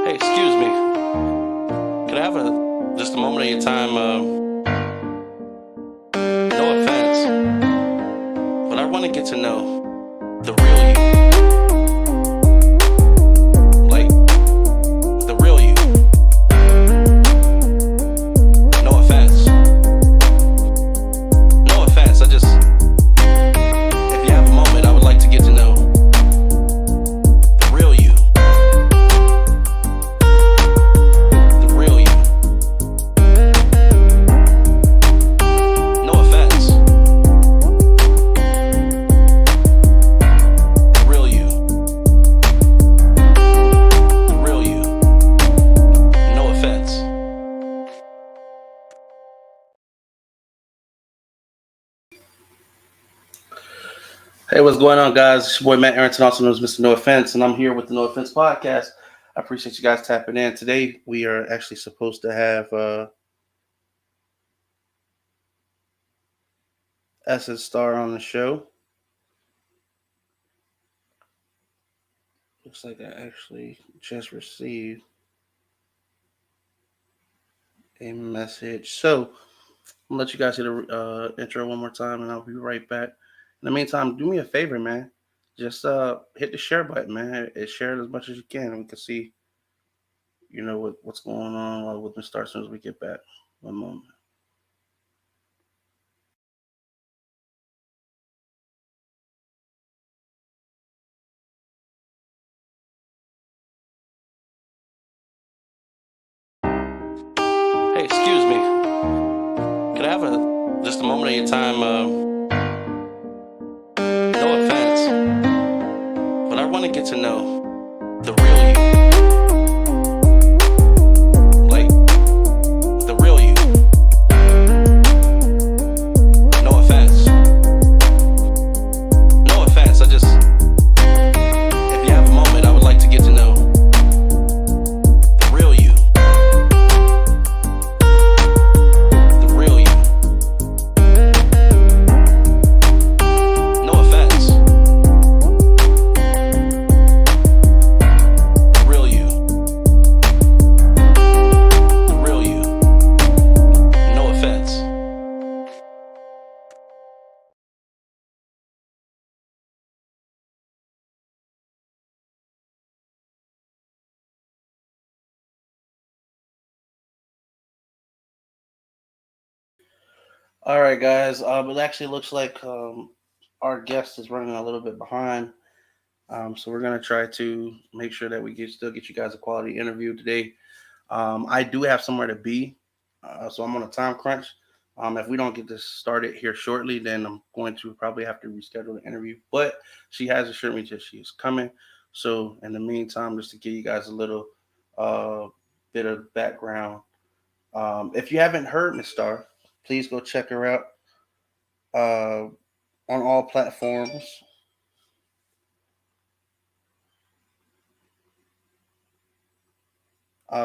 Hey, excuse me. Could I have just a moment of your time? No offense, but I want to get to know the real you, like the real you. No offense. No offense. If you have a moment, I would like to get to know the real you. The real you. No offense. The real you. The real you. No offense. Hey, what's going on, guys? It's your boy Matt Arrington, also known as Mr. No Offense, and I'm here with the No Offense Podcast. I appreciate you guys tapping in. Today, we are actually supposed to have Essence Star on the show. Looks like I actually just received a message. So, I'll let you guys hear the intro one more time, and I'll be right back. In the meantime, do me a favor, man. Just hit the share button, man. Share it as much as you can, and we can see, what's going on with Mr. Star as soon as we get back. One moment. Hey, excuse me. Could I have just a moment of your time? No offense, but I want to get to know the real you, like the real you. No offense. No offense. If you have a moment, I would like to get to know the real you. The real you. No offense. The real you. The real you. No offense. All right, guys. It actually looks like our guest is running a little bit behind. So we're gonna try to make sure that we still get you guys a quality interview today. I do have somewhere to be, so I'm on a time crunch. If we don't get this started here shortly, then I'm going to probably have to reschedule the interview. But she has assured me that she is coming. So in the meantime, just to give you guys a little uh, bit of background, if you haven't heard Miss Star, please go check her out uh, on all platforms.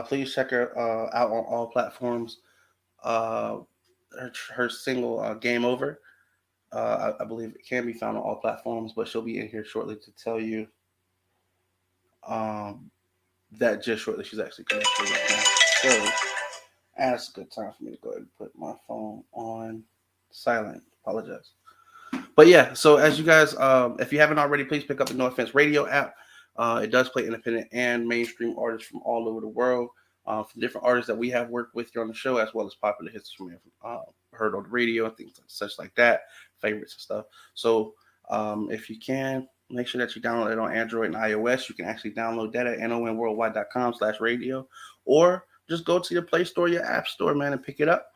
Please check her out on all platforms. Uh, her single "Game Over." I believe it can be found on all platforms, but she'll be in here shortly to tell you um, that just shortly. She's actually connected right now. So, that's a good time for me to go ahead and put my phone on silent. Apologize. But yeah, so as you guys, if you haven't already, please pick up the No Offense Radio app. It does play independent and mainstream artists from all over the world, from different artists that we have worked with here on the show, as well as popular hits from heard on the radio and things such like that, favorites and stuff. So if you can, make sure that you download it on Android and iOS. You can actually download that at nonworldwide.com/radio, or just go to your Play Store, your App Store, man, and pick it up.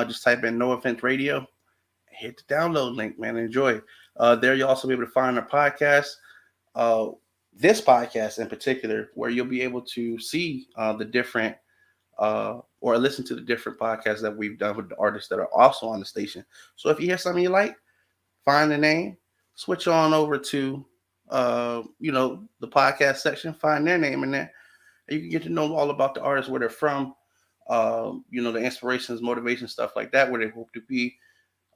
Just type in No Offense Radio, hit the download link, man. Enjoy. There you'll also be able to find our podcast. Uh, this podcast in particular, where you'll be able to see the different or listen to the different podcasts that we've done with the artists that are also on the station. So if you hear something you like, find the name, switch on over to the podcast section, find their name in there, and you can get to know all about the artists, where they're from, the inspirations, motivation, stuff like that, where they hope to be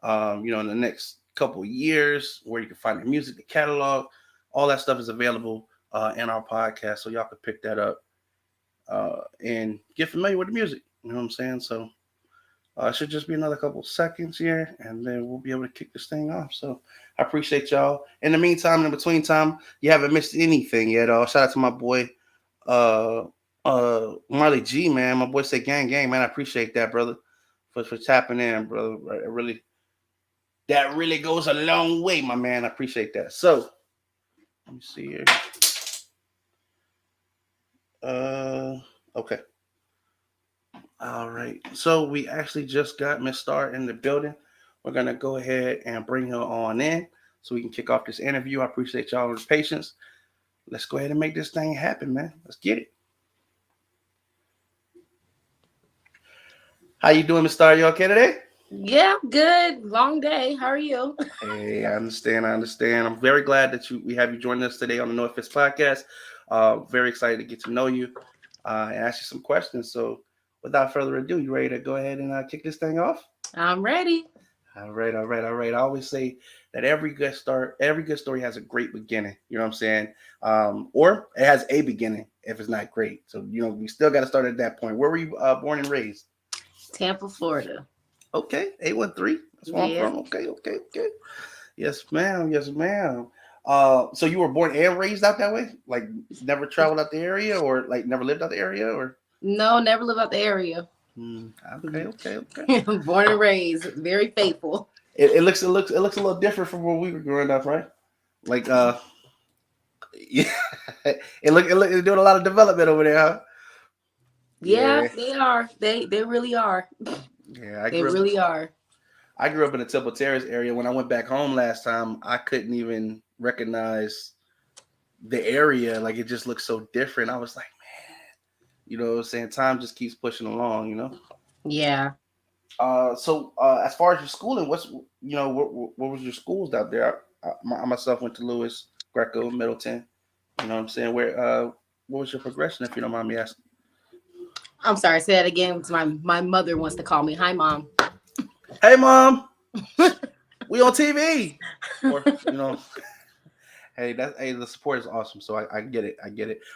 in the next couple of years, where you can find the music, the catalog, all that stuff is available in our podcast, so y'all can pick that up and get familiar with the music. You know what I'm saying? So it should just be another couple seconds here, and then we'll be able to kick this thing off. So I appreciate y'all. In the meantime, in between time, you haven't missed anything yet. Shout out to my boy, uh, Marley G, man. My boy said, "Gang, gang, man." I appreciate that, brother, for tapping in, brother. That really goes a long way, my man. I appreciate that. So let me see here. Okay. All right. So we actually just got Miss Star in the building. We're gonna go ahead and bring her on in so we can kick off this interview. I appreciate y'all's patience. Let's go ahead and make this thing happen, man. Let's get it. How you doing, Miss Star? You okay today? Yeah, good. Long day. How are you? Hey, I understand. I'm very glad that we have you joining us today on the North Fist podcast. Very excited to get to know you and ask you some questions. So, without further ado, you ready to go ahead and kick this thing off? I'm ready. All right. I always say that every good story has a great beginning. You know what I'm saying? Or it has a beginning if it's not great. So, we still got to start at that point. Where were you born and raised? Tampa, Florida. Okay, 813. That's where I'm from. Okay. Yes, ma'am. So you were born and raised out that way? Like never traveled out the area, or like never lived out the area, or? No, never lived out the area. Okay. Born and raised, very faithful. It looks a little different from where we were growing up, right? Like yeah, they're doing a lot of development over there, huh? Yeah. They are. They really are. Yeah, they really are. I grew up in the Temple Terrace area. When I went back home last time, I couldn't even recognize the area. Like it just looked so different. I was like, man, you know what I'm saying? Time just keeps pushing along, you know? Yeah. So as far as your schooling, what was your schools out there? I myself went to Lewis, Greco, Middleton. You know what I'm saying? What was your progression, if you don't mind me asking? I'm sorry, say that again. My mother wants to call me. Hi, Mom. Hey, Mom. We on TV. Or, hey, the support is awesome. So I get it.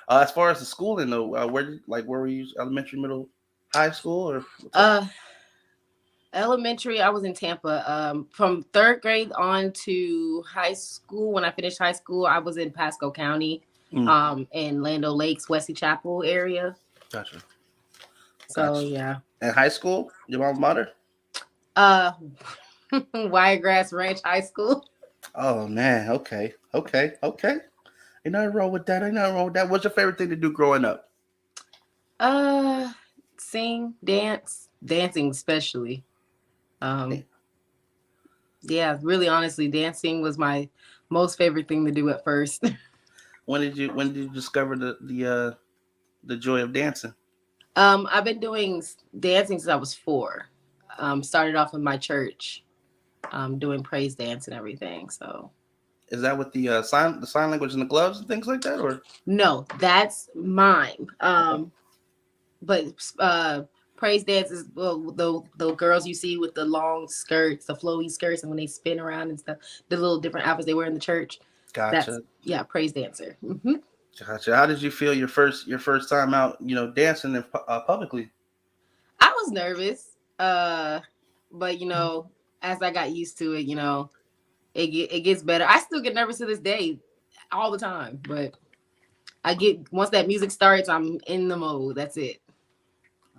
As far as the schooling though, where were you? Elementary, middle, high school, or? Elementary, I was in Tampa. From third grade on to high school. When I finished high school, I was in Pasco County, in Lando Lakes, Wesley Chapel area. Gotcha. So yeah. And high school, your alma mater? Wiregrass Ranch High School. Oh man, okay. Ain't nothing wrong with that. What's your favorite thing to do growing up? Sing, dancing especially. Yeah, really honestly, dancing was my most favorite thing to do at first. When did you discover the joy of dancing? I've been doing dancing since I was 4. Started off in my church, doing praise dance and everything. So, is that with the sign language and the gloves and things like that, or? No, that's mine. But praise dance is the girls you see with the long skirts, the flowy skirts, and when they spin around and stuff, the little different outfits they wear in the church. Gotcha. That's, praise dancer. Mm-hmm. Gotcha. How did you feel your first time out, dancing in, publicly? I was nervous, but as I got used to it, it gets better. I still get nervous to this day, all the time, but once that music starts, I'm in the mode. That's it.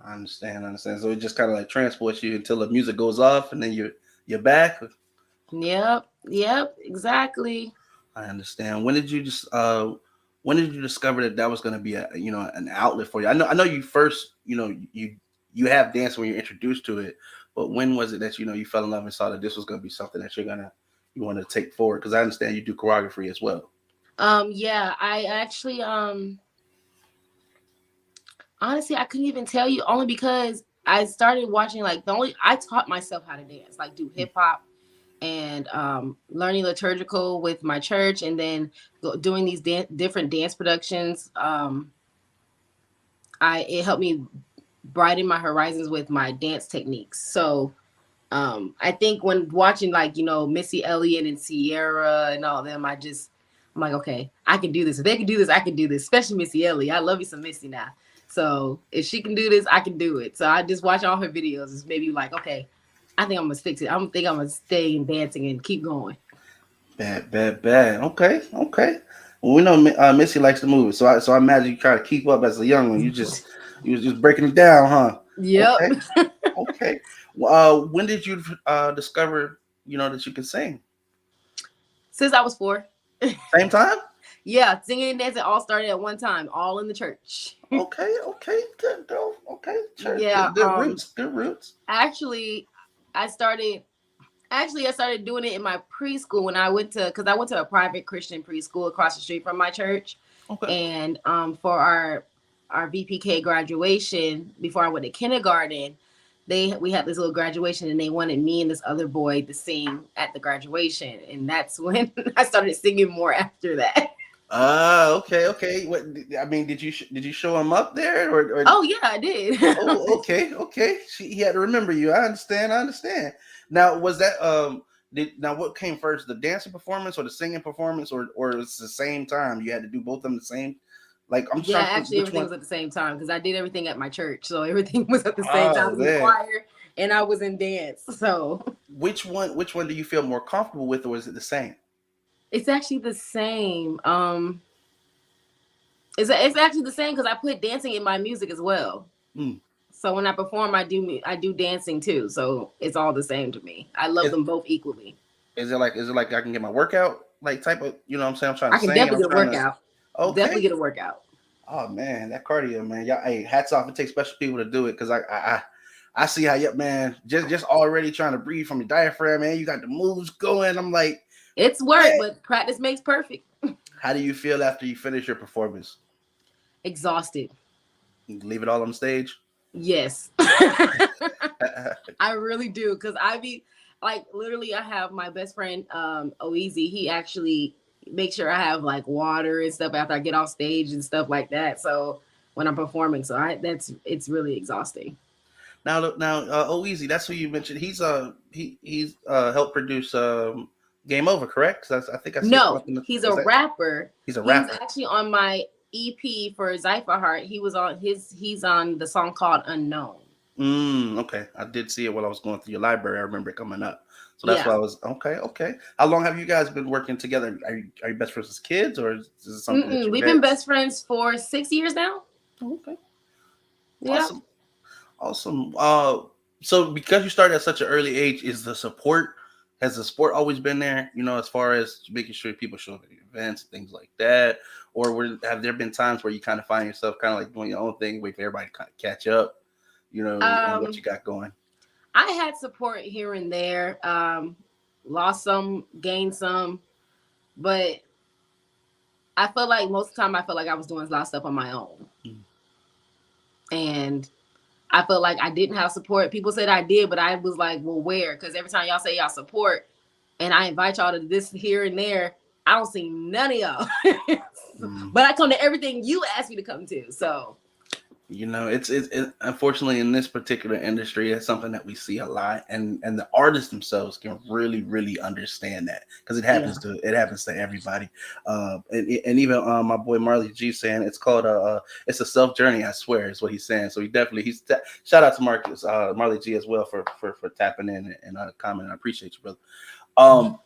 I understand. So it just kind of like transports you until the music goes off, and then you're back. Yep, exactly. I understand. When did you discover that was going to be an outlet for you? I know you first, you have dance when you're introduced to it, but when was it that you fell in love and saw that this was going to be something that you want to take forward? Because I understand you do choreography as well. Yeah, I actually honestly, I couldn't even tell you, only because I started watching I taught myself how to dance, like do hip hop and learning liturgical with my church, and then doing these different dance productions. It helped me broaden my horizons with my dance techniques. So I think when watching Missy Elliott and Sierra and all them, I'm like, okay, I can do this. If they can do this, I can do this. Especially Missy Elliott. I love you some Missy now. So if she can do this, I can do it. So I just watch all her videos. It's maybe like, okay, I think I'm gonna stick to it. I think I'm gonna stay in dancing and keep going. Bad. Okay, okay. Well, we know Missy likes to move it, so I imagine you try to keep up as a young one. You was just breaking it down, huh? Yep. Okay, okay. When did you discover that you could sing? Since I was 4. Same time? Yeah, singing and dancing all started at one time, all in the church. Okay, good girl. Okay, church, Yeah. good roots, good roots. Actually, I started. I started doing it in my preschool when because I went to a private Christian preschool across the street from my church, Okay. and for our VPK graduation before I went to kindergarten, we had this little graduation and they wanted me and this other boy to sing at the graduation, and that's when I started singing more after that. Okay. What I mean, did you show him up there or? Oh yeah, I did. Oh, okay. He had to remember you. I understand. Now, was that now what came first, the dancing performance or the singing performance, or it's the same time? You had to do both of them the same. Like I'm just Yeah, trying to think actually, which everything one. was at the same time because I did everything at my church, so everything was at the same time. I Oh was in man, choir and I was in dance, so which one do you feel more comfortable with, or is it the same? it's actually the same. It's actually the same because I put dancing in my music as well. Hmm. So when I perform, I do dancing too. So it's all the same to me. I love Is, them both equally. is it like I can get my workout like type of, you know what I'm saying? I'm trying I to can sing and definitely I'm get a trying to. workout. Definitely Okay. get a workout. Oh man, that cardio, man. Y'all, hey, hats off. It takes special people to do it because I see how you, man, just already trying to breathe from your diaphragm, man. You got the moves going. I'm like, It's work, man, but practice makes perfect. how do you feel after you finish your performance? Exhausted. You leave it all on stage. Yes. I really do because I be like literally I have my best friend Oezy. He actually makes sure I have like water and stuff after I get off stage and stuff like that. So when I'm performing, so it's really exhausting. Oh, easy. That's who you mentioned. He's helped produce Game Over, correct? 'Cause I think I see it come No, up in the. he's Is a that rapper. he's a He's rapper? actually on my EP for Zypher Heart. He's on the song called Unknown. Okay. I did see it while I was going through your library. I remember it coming up. So that's why Yeah. I was okay. How long have you guys been working together? Are you best friends as kids, or is this something that you We've met? been best friends for 6 years now. Okay, Yeah. awesome, awesome. So because you started at such an early age, is the support has the support always been there? As far as making sure people show up at events, things like that, or have there been times where you kind of find yourself kind of like doing your own thing, wait for everybody to kind of catch up, on what Um, you got going? I had support here and there. Lost some, gained some, but I felt like most of the time I felt like I was doing a lot of stuff on my own. Mm. And I felt like I didn't have support. People said I did, but I was like, well, where? Because every time y'all say y'all support and I invite y'all to this here and there, I don't see none of y'all. Mm. But I come to everything you ask me to come to. So It's unfortunately in this particular industry, it's something that we see a lot, and the artists themselves can really understand that because yeah. it happens to everybody. And even my boy Marley G saying it's called it's a self journey. I swear is what he's saying. So shout out to Marcus Marley G as well for tapping in and commenting. I appreciate you, brother. Um,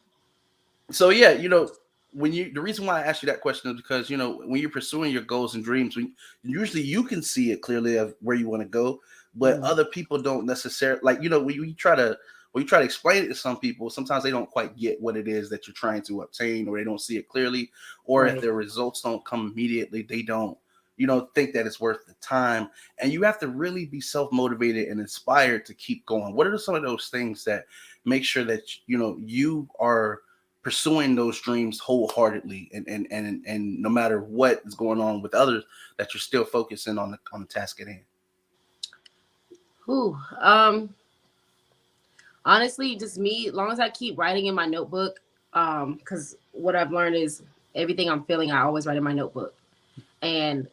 so yeah, the reason why I asked you that question is because when you're pursuing your goals and dreams, usually you can see it clearly of where you want to go, but Mhm. other people don't necessarily like when you try to explain it to some people, sometimes they don't quite get what it is that you're trying to obtain, or they don't see it clearly, or if Right. their results don't come immediately, they don't think that it's worth the time. And you have to really be self-motivated and inspired to keep going. What are some of those things that make sure that you are pursuing those dreams wholeheartedly, and no matter what is going on with others, that you're still focusing on the task at hand? Whew. Honestly, just me, as long as I keep writing in my notebook, because what I've learned is everything I'm feeling, I always write in my notebook. And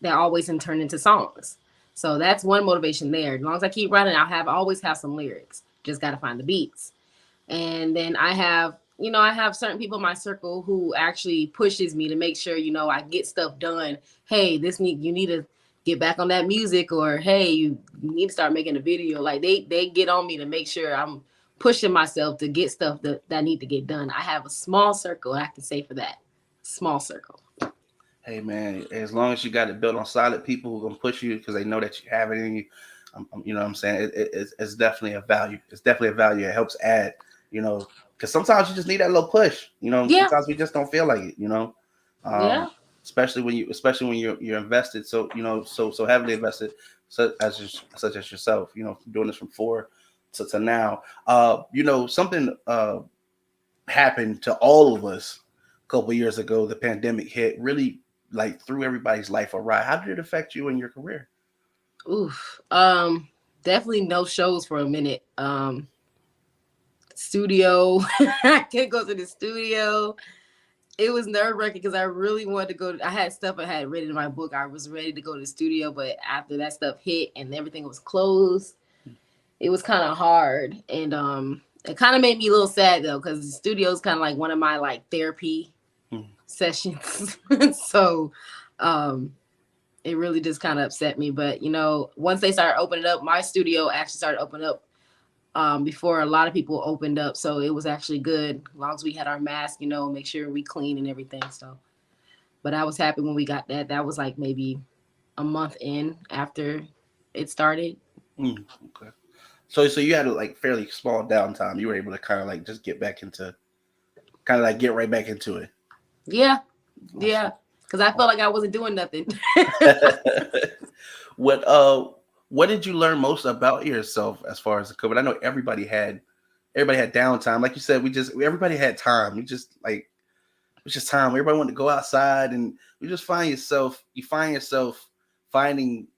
they always turn into songs. So that's one motivation there. As long as I keep writing, always have some lyrics. Just gotta find the beats. And then I have certain people in my circle who actually pushes me to make sure, I get stuff done. Hey, you need to get back on that music, or hey, you need to start making a video. Like they get on me to make sure I'm pushing myself to get stuff that I need to get done. I have a small circle, I can say for that. Small circle. Hey man, as long as you got it built on solid people who gonna push you because they know that you have it in you, you know what I'm saying? It's definitely a value. It's definitely a value. It helps add, you know, because sometimes you just need that little push. You know, Yeah. sometimes we just don't feel like it. You know, Yeah. especially when you're invested. So you know, so heavily invested, such as yourself. You know, doing this from 4 to now. You know, something happened to all of us a couple years ago. The pandemic hit, really like threw everybody's life awry. How did it affect you and your career? Oof. Definitely no shows for a minute. Studio. I can't go to the studio. It was nerve wracking because I really wanted to go. I had stuff I had written in my book. I was ready to go to the studio, but after that stuff hit and everything was closed, it was kind of hard. And it kind of made me a little sad though, because the studio is kind of like one of my like therapy sessions. So it really just kind of upset me. But you know, once they started opening up, my studio actually started opening up before a lot of people opened up. So it was actually good as long as we had our mask, you know, make sure we clean and everything. So, but I was happy when we got that. That was like maybe a month in after it started. Okay. So you had a like fairly small downtime. You were able to kind of like just get back into, kind of like get right back into it. Yeah. Yeah. Because I felt like I wasn't doing nothing. what what did you learn most about yourself as far as the COVID? I know everybody had downtime. Like you said, everybody had time. We just like it's just time. Everybody wanted to go outside, and you find yourself finding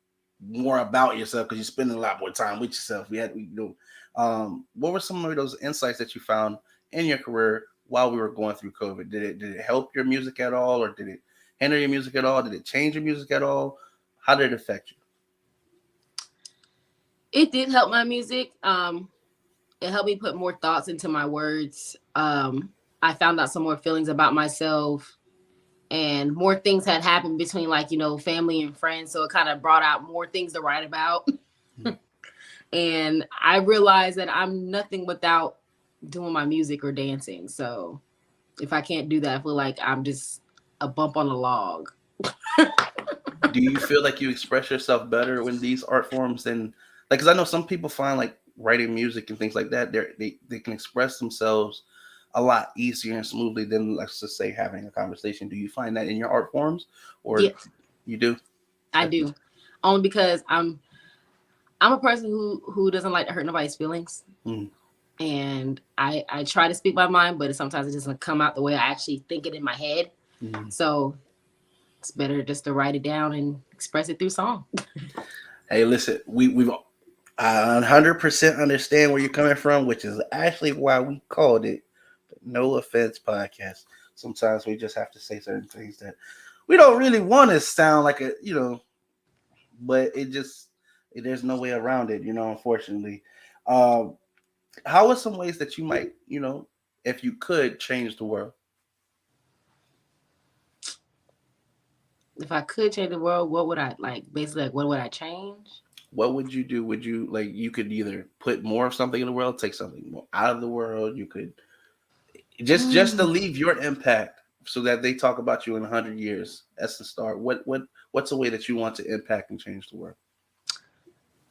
more about yourself because you're spending a lot more time with yourself. What were some of those insights that you found in your career while we were going through COVID? Did it help your music at all, or did it hinder your music at all? Did it change your music at all? How did it affect you? It did help my music. It helped me put more thoughts into my words. I found out some more feelings about myself, and more things had happened between like, you know, family and friends. So it kind of brought out more things to write about. And I realized that I'm nothing without doing my music or dancing. So if I can't do that, I feel like I'm just a bump on the log. Do you feel like you express yourself better in these art forms than like? Because I know some people find like writing music and things like that. They can express themselves a lot easier and smoothly than, let's just say, having a conversation. Do you find that in your art forms, or Yeah, you do? I do. Only because I'm a person who doesn't like to hurt nobody's feelings. Mm. And I try to speak my mind, but sometimes it doesn't come out the way I actually think it in my head. So it's better just to write it down and express it through song. Hey, listen, we've 100% understand where you're coming from, which is actually why we called it the No Offense Podcast. Sometimes we just have to say certain things that we don't really want to sound like but there's no way around it, unfortunately. How are some ways that you might, if you could change the world? If I could change the world, what would I like? Basically, like, what would I change? What would you do? Would you like you could either put more of something in the world, take something more out of the world? You could just to leave your impact so that they talk about you in 100 years. That's the start. What's a way that you want to impact and change the world?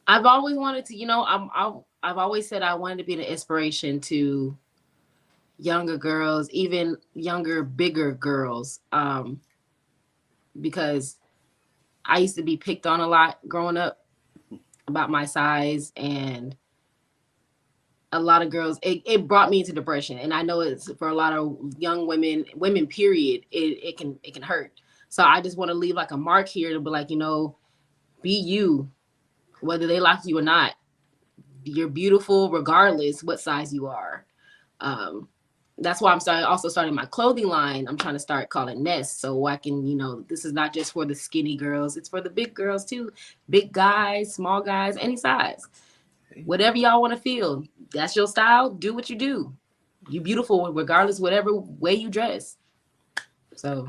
I've always wanted to, I've always said I wanted to be an inspiration to younger girls, even younger, bigger girls, because I used to be picked on a lot growing up about my size, and a lot of girls, it brought me into depression. And I know it's for a lot of young women period, it can hurt. So I just want to leave like a mark here to be like, be you, whether they like you or not. You're beautiful regardless what size you are. That's why I'm starting my clothing line. I'm trying to start calling Nest, so I can, this is not just for the skinny girls, it's for the big girls too. Big guys, small guys, any size. Whatever y'all want to feel. That's your style. Do what you do. You beautiful regardless whatever way you dress. So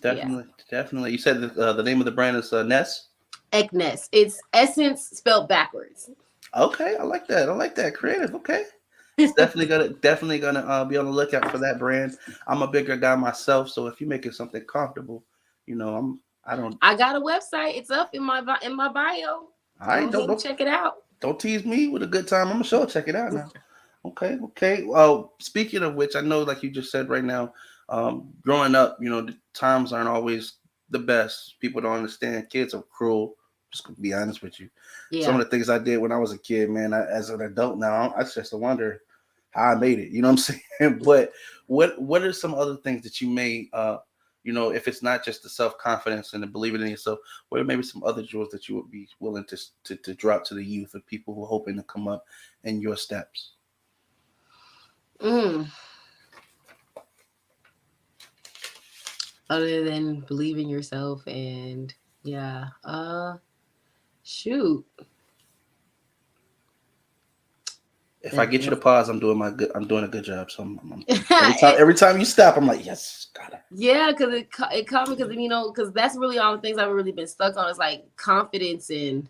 definitely. You said the name of the brand is Nest? Ekness. It's Essence spelled backwards. Okay, I like that. I like that. Creative. Okay. It's definitely gonna be on the lookout for that brand. I'm a bigger guy myself, so if you're making something comfortable, I don't. I got a website. It's up in my bio. All right, Go ahead and check it out. don't tease me with a good time. I'm sure check it out now. Okay, okay. Well, speaking of which, I know, like you just said right now, growing up, the times aren't always the best. People don't understand. Kids are cruel. Just to be honest with you. Some Yeah. of the things I did when I was a kid, man, as an adult now, I just wonder how I made it. You know what I'm saying? But what are some other things that you may, if it's not just the self confidence and the believing in yourself, what are maybe some other jewels that you would be willing to drop to the youth of people who are hoping to come up in your steps? Mm. Other than believe in yourself and yeah. Shoot. If I get you to pause, I'm doing a good job. So every time you stop, I'm like, yes, got it. Yeah, because it caught me because that's really all the things I've really been stuck on is like confidence and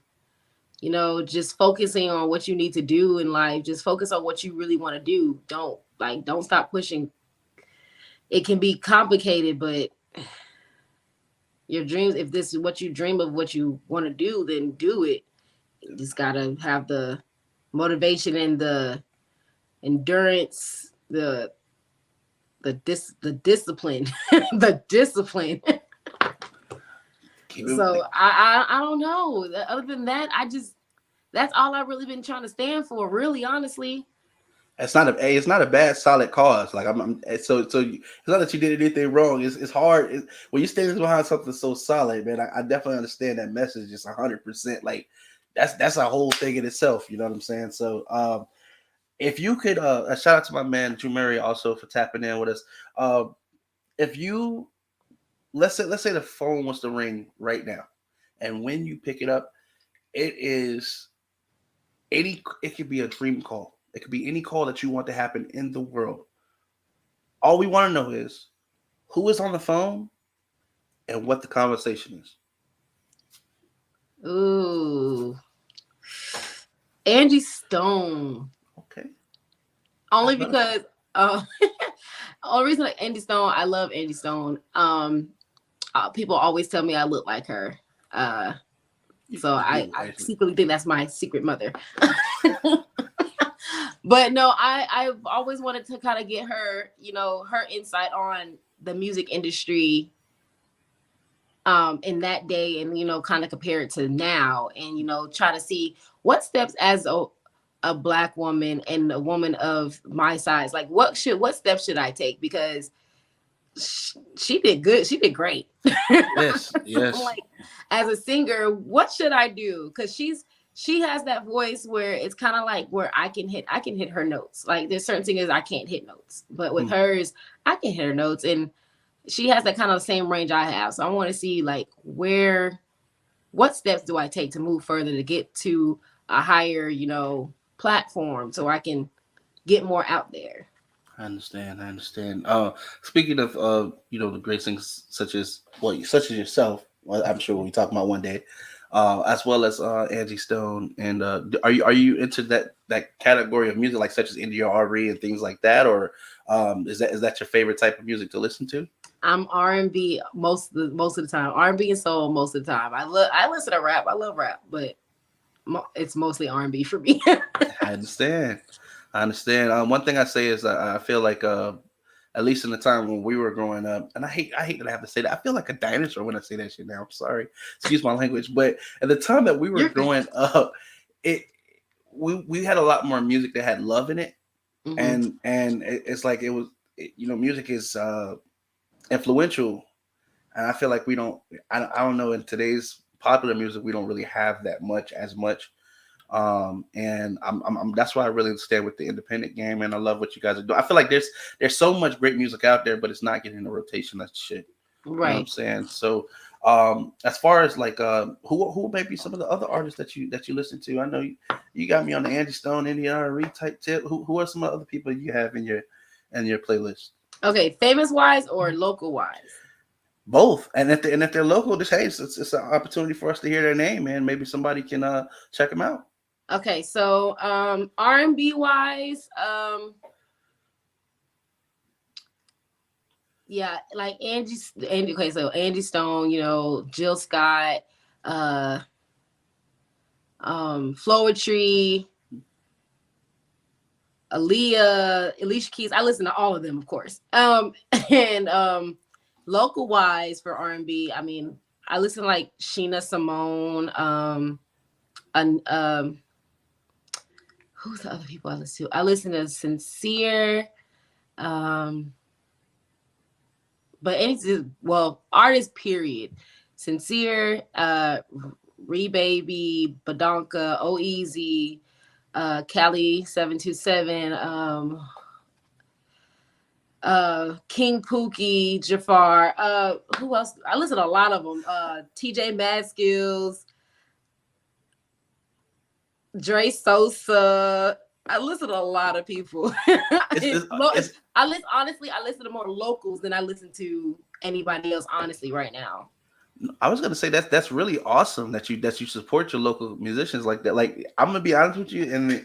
just focusing on what you need to do in life. Just focus on what you really want to do. Don't stop pushing. It can be complicated, but your dreams, if this is what you dream of, what you want to do, then do it. You just gotta have the motivation and the endurance, the discipline, the discipline. So I don't know. Other than that, that's all I've really been trying to stand for. Really, honestly. It's not a bad solid cause. Like so it's not that you did anything wrong. It's hard when you stand behind something so solid, man. I definitely understand that message. Just 100%. Like that's a whole thing in itself. You know what I'm saying? So if you could, a shout out to my man Drew Murray also for tapping in with us. If you let's say the phone wants to ring right now, and when you pick it up, it could be a dream call. It could be any call that you want to happen in the world. All we want to know is who is on the phone and what the conversation is. Ooh. Angie Stone. Okay. Only because only reason like Angie Stone, I love Angie Stone. People always tell me I look like her. So I secretly think that's my secret mother. But no, I've always wanted to kind of get her, her insight on the music industry in that day and, kind of compare it to now and, try to see what steps as a Black woman and a woman of my size, like what steps should I take? Because she did good. She did great. Yes. Like as a singer, what should I do? Because she has that voice where it's kind of like where I can hit her notes. Like there's certain singers I can't hit notes, but with hers, I can hit her notes, and she has that kind of same range I have. So I want to see like what steps do I take to move further to get to a higher, platform so I can get more out there. I understand. Speaking of the great things such as yourself, well, I'm sure we'll be talking about one day. As well as Angie Stone, and are you into that category of music, like such as India R&B and things like that, or is that your favorite type of music to listen to? I'm R&B most of the time, R&B and soul most of the time. I listen to rap. I love rap, but it's mostly R&B for me. I understand. One thing I say is I feel like at least in the time when we were growing up, and I hate that I have to say that. I feel like a dinosaur when I say that shit now. I'm sorry. Excuse my language. But at the time that we were growing up, we had a lot more music that had love in it. Mm-hmm. And it's like music is influential. And I feel like I don't know, in today's popular music, we don't really have that as much. And I'm that's why I really stand with the independent game, and I love what you guys are doing. I feel like there's so much great music out there, but it's not getting the rotation that shit. Right. You know what I'm saying? So as far as like who may be some of the other artists that you listen to? I know you got me on the Angie Stone, Indian R&B type tip. Who are some other people you have in your playlist? Okay, famous wise or local wise? Both, and if they're local, just hey, it's an opportunity for us to hear their name, and maybe somebody can check them out. Okay, so R&B wise, yeah, like Angie. Okay, so Angie Stone, you know, Jill Scott, uh, Floetry, Aaliyah, Alicia Keys. I listen to all of them, of course. And local wise for R&B, I mean, I listen to like Sheena Simone, and who's the other people I listen to? I listen to Sincere, um, but any well, artist period. Sincere, Baby, Badonka, O Easy, Cali 727, King Pookie, Jafar, who else? I listen to a lot of them. TJ Madskills, Dre Sosa. I listen to a lot of people. I listen to more locals than I listen to anybody else. Honestly, right now. I was gonna say that's really awesome that you support your local musicians like that. Like I'm gonna be honest with you, and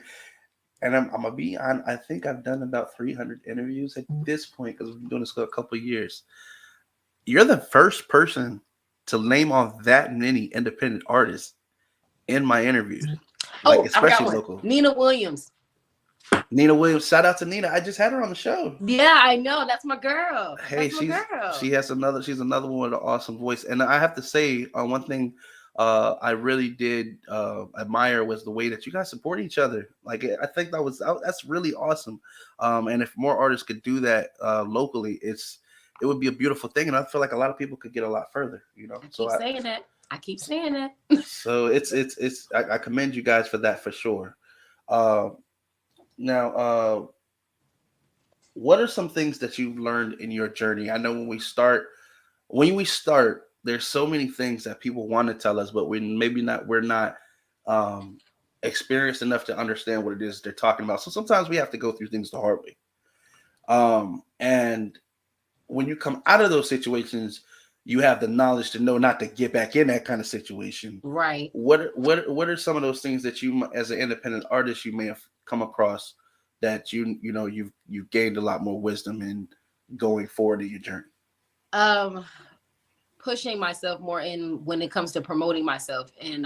I'm gonna be on. I think I've done about 300 interviews at this point because we've been doing this for a couple of years. You're the first person to name off that many independent artists in my interviews, like especially local. Nina Williams. Nina Williams, shout out to Nina. I just had her on the show. Yeah, I know. That's my girl. Hey, she's another one with an awesome voice. And I have to say, one thing I really did admire was the way that you guys support each other. Like I think that's really awesome. And if more artists could do that locally, it would be a beautiful thing. And I feel like a lot of people could get a lot further. You know, I keep saying that. So I commend you guys for that for sure. Now, what are some things that you've learned in your journey? I know when we start, there's so many things that people want to tell us, but we're not experienced enough to understand what it is they're talking about. So sometimes we have to go through things the hard way. And when you come out of those situations, you have the knowledge to know not to get back in that kind of situation. Right. What are some of those things that you, as an independent artist, you may have come across that you've gained a lot more wisdom in going forward in your journey? Pushing myself more in when it comes to promoting myself and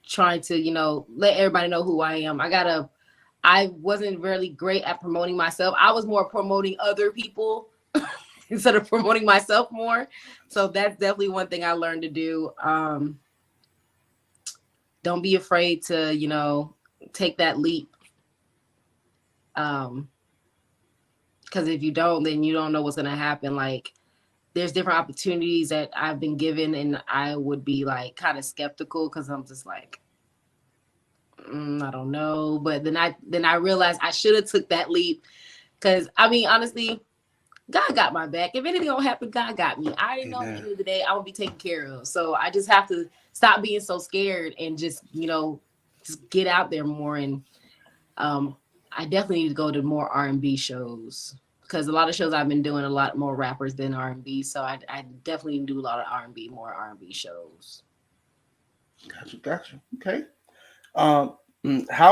trying to, let everybody know who I am. I wasn't really great at promoting myself. I was more promoting other people instead of promoting myself more. So that's definitely one thing I learned to do. Don't be afraid to, take that leap. Because if you don't, then you don't know what's going to happen. Like there's different opportunities that I've been given and I would be like kind of skeptical because I'm just like, I don't know. But then I realized I should have took that leap because honestly, God got my back. If anything don't happen, God got me. I didn't know at the end of the day I would be taken care of. So I just have to stop being so scared and just get out there more. And I definitely need to go to more R&B shows because a lot of shows I've been doing a lot more rappers than R&B. So I definitely do a lot of more R&B shows. Gotcha. Okay. How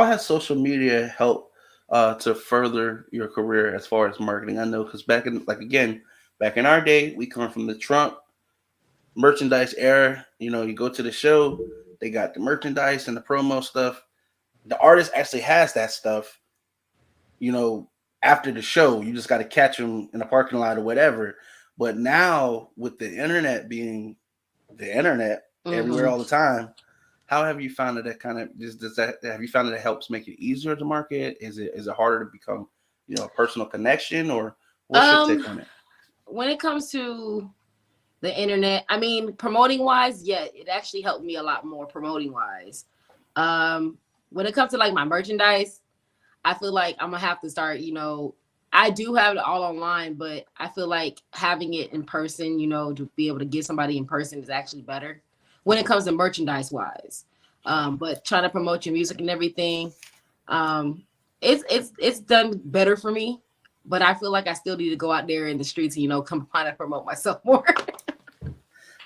has social media helped to further your career as far as marketing? I know because back in our day, we come from the Trump merchandise era. You go to the show, they got the merchandise and the promo stuff. The artist actually has that stuff. After the show, you just got to catch them in the parking lot or whatever. But now with the internet being the internet everywhere all the time, how have you found that kind of have you found that it helps make it easier to market? Is it harder to become, a personal connection, or what's your take on it? When it comes to the internet, promoting wise, yeah, it actually helped me a lot more promoting wise. When it comes to like my merchandise, I feel like I'm gonna have to start, I do have it all online, but I feel like having it in person, to be able to get somebody in person is actually better when it comes to merchandise wise. But trying to promote your music and everything, it's done better for me. But I feel like I still need to go out there in the streets and, come trying to promote myself more.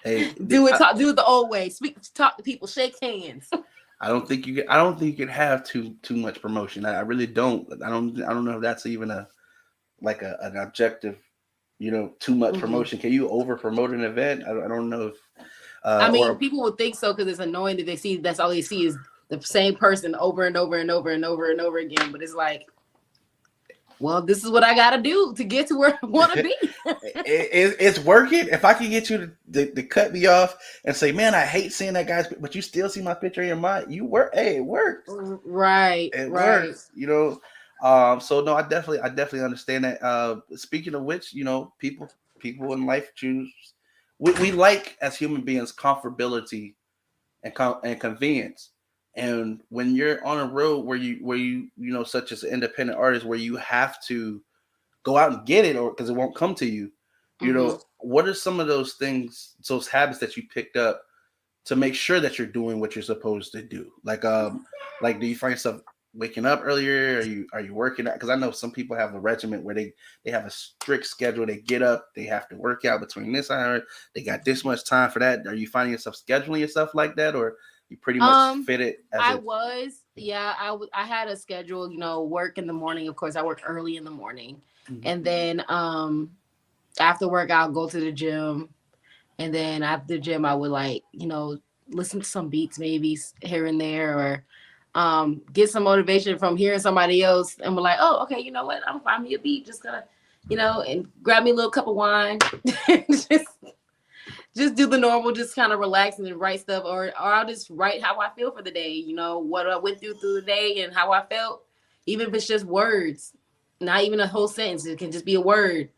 Hey, do it the old way. Talk to people, shake hands. I don't think you can. I don't think you can have too much promotion. I really don't. I don't know if that's even a like an objective. Too much Mm-mm. promotion. Can you over promote an event? I don't know if I mean, or people would think so because it's annoying that that's all they see is the same person over and over and over and over and over again. But it's like, well, this is what I got to do to get to where I want to be. it's working. If I can get you to cut me off and say, "Man, I hate seeing that guy's," but you still see my picture in your mind. You work. Hey, it works. Right. It Right. works. So no, I definitely understand that. Speaking of which, people in life choose. We like as human beings comfortability and convenience. And when you're on a road where you such as an independent artist, where you have to go out and get it, or because it won't come to you, Mm-hmm. what are some of those things, those habits that you picked up to make sure that you're doing what you're supposed to do? Like do you find yourself waking up earlier? Are you working out? Because I know some people have a regiment where they have a strict schedule. They get up, they have to work out between this hour. They got this much time for that. Are you finding yourself scheduling yourself like that, or you pretty much fit it as I it? was, yeah, I had a schedule, work in the morning. Of course, I work early in the morning, Mhm. and then after work, I'll go to the gym, and then after the gym, I would listen to some beats maybe here and there, or get some motivation from hearing somebody else, and be like, oh, okay, you know what, I'm find me a beat, just gonna, and grab me a little cup of wine, just just do the normal, just kind of relax and write stuff, or I'll just write how I feel for the day, what I went through the day and how I felt, even if it's just words, not even a whole sentence, it can just be a word.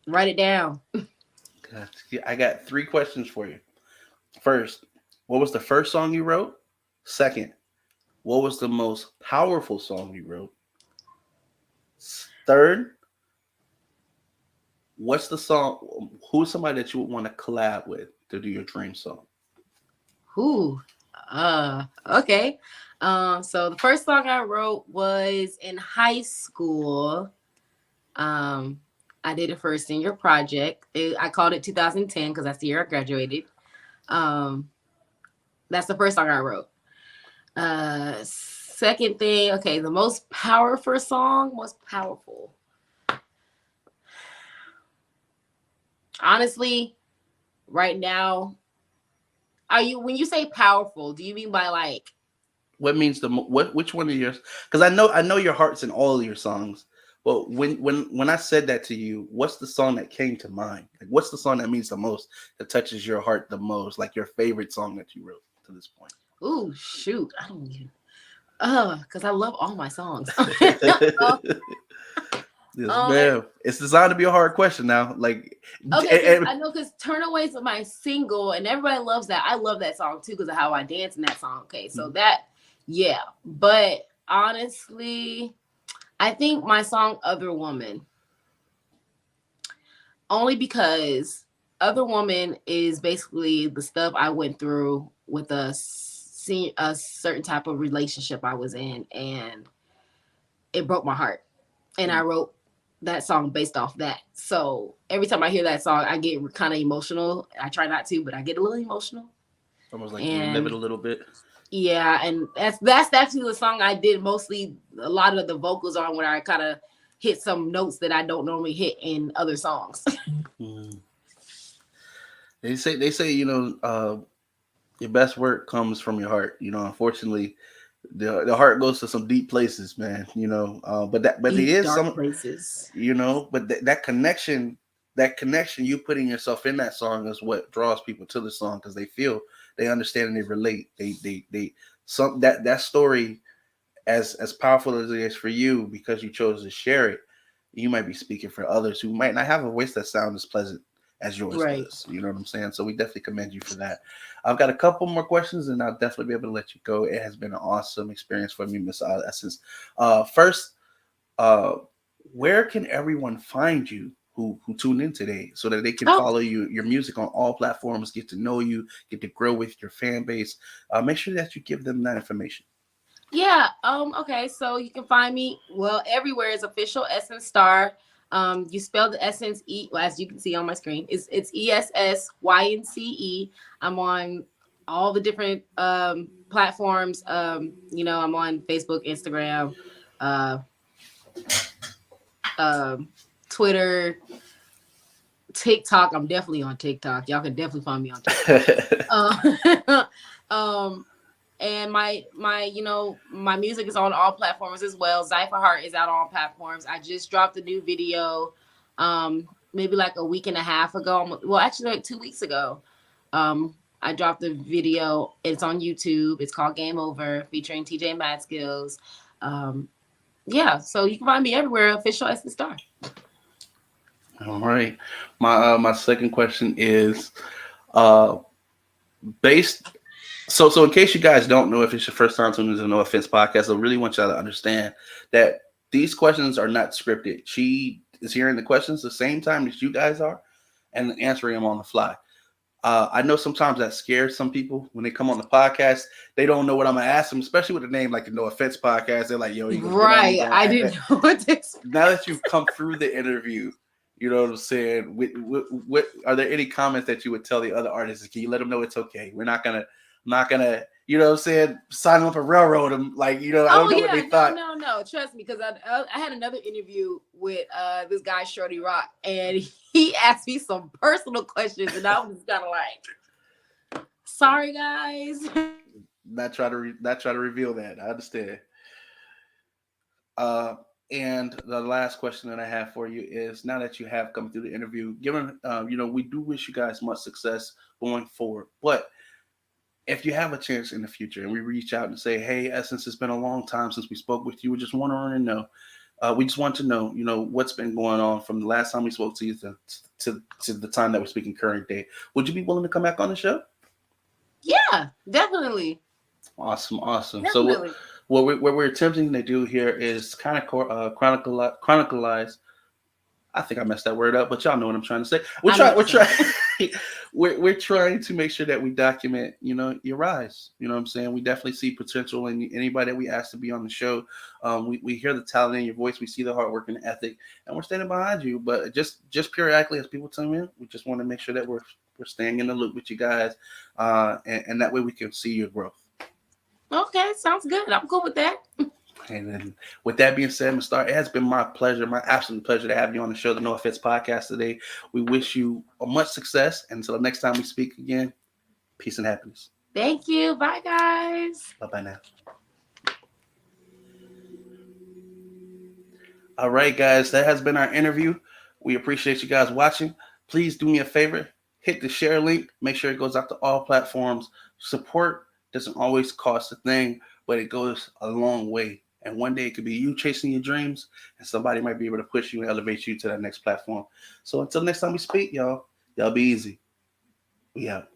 Write it down. I got three questions for you. First, what was the first song you wrote? Second, what was the most powerful song you wrote? Third, what's the song? Who's somebody that you would want to collab with to do your dream song? Ooh, okay. So the first song I wrote was in high school. Um, I did it for a senior project. I called it 2010 because that's the year I graduated. Um, that's the first song I wrote. Second thing, okay, the most powerful song, most powerful. Honestly, right now, when you say powerful, do you mean by like, What means what? Which one of yours? Because I know your heart's in all of your songs. But when I said that to you, what's the song that came to mind? Like, what's the song that means the most, that touches your heart the most? Like your favorite song that you wrote to this point. ooh, shoot, I don't even, because I love all my songs. Yes, um, ma'am. It's designed to be a hard question now. Like, okay, because I know because Turnaways is my single, and everybody loves that. I love that song too because of how I dance in that song. Okay, so that, yeah. But honestly, I think my song "Other Woman," only because "Other Woman" is basically the stuff I went through with a certain type of relationship I was in, and it broke my heart. And I wrote that song based off that. So every time I hear that song, I get kind of emotional. I try not to, but I get a little emotional. Almost like you relive it And a little bit. yeah, and that's actually the song I did mostly a lot of the vocals on, where I kind of hit some notes that I don't normally hit in other songs. Mm. They say your best work comes from your heart. Unfortunately, the heart goes to some deep places, man. But there Deep is dark some, places. but that connection you putting yourself in that song is what draws people to the song, because they understand and they relate. They some that story, as powerful as it is for you, because you chose to share it, you might be speaking for others who might not have a voice that sounds as pleasant as yours Right. does. You know what I'm saying? So we definitely commend you for that. I've got a couple more questions, and I'll definitely be able to let you go. It has been an awesome experience for me, Miss Essence. First, uh, where can everyone find you who tuned in today, so that they can Oh, follow your music on all platforms, get to know you, get to grow with your fan base? Make sure that you give them that information. yeah. Okay. So you can find me, well, everywhere is official Essence Star. You spell the Essence well, as you can see on my screen. It's ESSYNCE. I'm on all the different platforms. I'm on Facebook, Instagram, uh, Twitter, TikTok. I'm definitely on TikTok. Y'all can definitely find me on TikTok. And my music is on all platforms as well. Zypher Heart is out on all platforms. I just dropped a new video maybe like a week and a half ago. Well, actually like 2 weeks ago. I dropped a video. It's on YouTube. It's called Game Over, featuring TJ Mad Skills. Yeah, so you can find me everywhere. Official Essence Star. All right. My second question is based. So in case you guys don't know, if it's your first time tuning to the No Offense podcast, I really want y'all to understand that these questions are not scripted. She is hearing the questions the same time that you guys are and answering them on the fly. I know sometimes that scares some people when they come on the podcast. They don't know what I'm gonna ask them, especially with a name like the No Offense podcast. They're like, "Yo, you right?" I didn't know what to expect. Now that you've come through the interview, you know what I'm saying. What are there any comments that you would tell the other artists? Can you let them know it's okay? We're not gonna, you know what I'm saying, sign them up and railroad them. Like, I don't know what they thought. No, trust me, because I had another interview with this guy Shorty Rock, and he asked me some personal questions, and I was kind of like, "Sorry, guys." Not try to reveal that. I understand. And the last question that I have for you is: now that you have come through the interview, given we do wish you guys much success going forward, but if you have a chance in the future and we reach out and say, "Hey, Essence, it's been a long time since we spoke with you. We just want to know. We just want to know, what's been going on from the last time we spoke to you to the time that we're speaking current day. Would you be willing to come back on the show?" Yeah, definitely. Awesome. Definitely. So what we're attempting to do here is kind of chronicleize. I think I messed that word up, but y'all know what I'm trying to say. We're trying to make sure that we document, your rise. You know what I'm saying? We definitely see potential in anybody that we ask to be on the show. We hear the talent in your voice. We see the hard work and the ethic, and we're standing behind you. But just periodically, as people tune in, we just want to make sure that we're staying in the loop with you guys, and that way we can see your growth. Okay, sounds good. I'm cool with that. And then, with that being said, Mr. Star, it has been my pleasure, my absolute pleasure to have you on the show, the No Offense podcast today. We wish you much success. And until the next time we speak again, peace and happiness. Thank you. Bye, guys. Bye-bye now. All right, guys, that has been our interview. We appreciate you guys watching. Please do me a favor, hit the share link. Make sure it goes out to all platforms. Support doesn't always cost a thing, but it goes a long way. And one day it could be you chasing your dreams, and somebody might be able to push you and elevate you to that next platform. So until next time we speak, y'all be easy. We out.